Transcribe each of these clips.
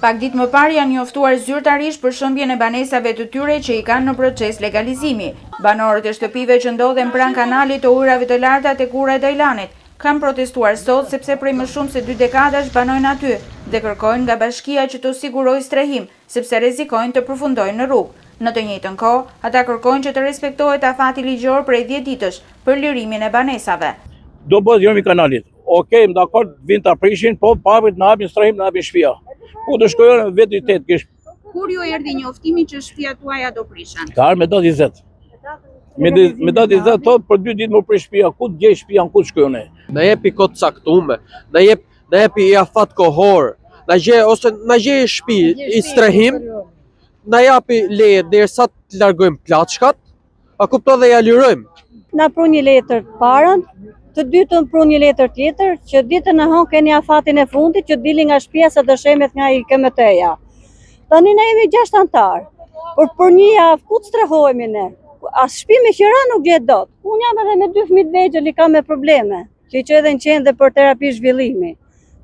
Pak ditë më parë janë njoftuar zyrtarisht për shëmbjen e banesave të tyre që i kanë në proces legalizimi. Banorët e shtëpive që ndodhen pranë kanalit të ujrave të larta tek ura e Dajlanit kanë protestuar sot sepse prej më shumë se 2 dekadash banojnë aty dhe kërkojnë nga bashkia që të sigurojë strehim sepse rrezikojnë të përfundojnë në rrugë. Në të njëjtën kohë, ata kërkojnë që të respektohet afati ligjor prej 10 ditësh për lirimin e banesave. Do bëhet lirimi i kanalit. Okej, më dakord, vinë ta prishin, po paprit na hapin strehim, na hapin shtëpia. Ku të shkojnë vetë i tet kish. Kur ju erdhi njoftimi që shtëpia tuaja do prishen? Ka ardhur me datë 20. Me datë 20 thot për 2 ditë më prish shtëpia, ku të gjej shtëpia, ku të shkojnë? Na jepi kod caktuar, na jepi i afat kohor, na gjej shtëpi i strehim, na japi leje derisa të largojmë plaçkat, a kupton dhe ja lirojmë. Na pru një letër parën, të dytën pru një letër tjetër, që ditën e hon keni afatin e fundit që dili nga shtëpia sa dëshemet nga i KMT-ja. Tani ne jemi 6 antar, por për një javë ku të strehohemi ne? As shtëpi me qira nuk gjet dot. Unë jam edhe me 2 fëmijë të vegjël, i kam me probleme, që i çoj në qendër për terapi zhvillimi.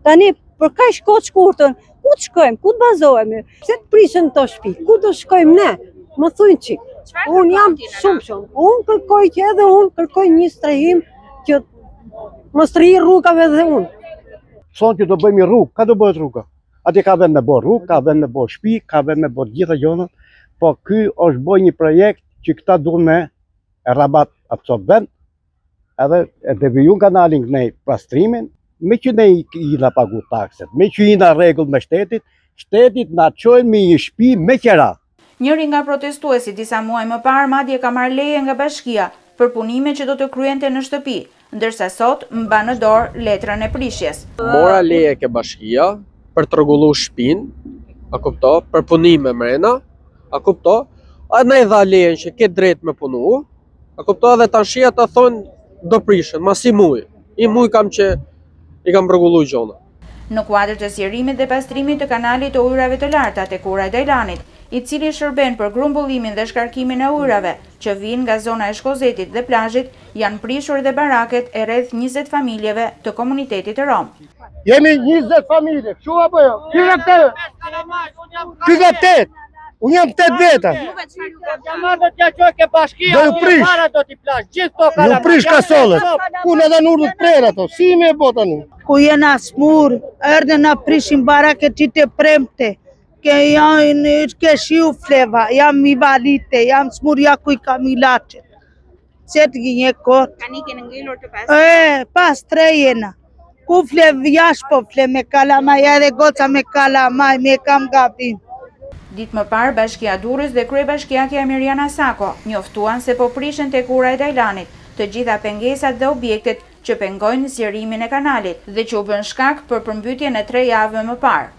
Tani për kaq kohë të shkurtër, ku të shkojmë, ku të bazohemi? Pse të prishin këto shtëpi? Ku do shkojmë ne? Më thuajnë çik. Unë jam shumë. Unë kërkoj që edhe unë kërkoj një strehim që mos rri rrugave dhe unë. Thonë që do bëjmë rrugë, ka do bëhet rruga. Atje ka vend me bë rrugë, ka vend me bë shtëpi, ka vend me bë gjitha gjërat, po ky është bërë një projekt që këta duan me rabat ato vend, edhe e devijun kanalin ne pastrimin, me që ne i na pagu takset, me që i na rregull me shtetit na çojnë me një shtëpi me qira. Njëri nga protestuesit disa muaj më parë madje ka marrë leje nga bashkia për punime që do të kryente në shtëpi, ndërsa sot mban në dorë letrën e prishjes. Mora leje ke bashkia për të rregulluar shtëpinë, a kupto, për punime mrena, a kupto, a ne dha lejen që ke drejt me punu, a kupto, dhe tash ata thonë do prishen, mas i muj kam që i kam rregulluar gjona. Në kuadër të sqarimit dhe pastrimit të kanalit të ujrave të larta tek ura e Dajlanit, i cili shërben për grumbullimin dhe shkarkimin e ujrave që vijnë nga zona e Shkozetit dhe plazhit, janë prishur dhe baraket e rreth 20 familjeve të komunitetit të rom. Jemi 20 familje, kështu apo jo? Ky ka 8. Unë jam 8 veta. Do ju prish. Ju prish kasollet. Unë edhe në urdhë të prerë ato. Si me bota nu? Ku jena smur, erdhën na prishin baraket që të premte. Ke shiu fleva, jam i valite, jam smur ja ku i kam i lachet. Se të gjinje kot. Tani keni ngelur të pas? Pas 3 jena. Ku flev jash po flev me kalamaj, edhe goca me kalamaj, me kam gabim. Ditë më parë, Bashkia Durrës dhe kryebashkiakja Mirjana Sako njoftuan se po prishen tek ura e Dajlanit të gjitha pengesat dhe objektet që pengojnë zgjerimin e kanalit dhe që u bën shkak për përmbytjen e 3 javëve më parë.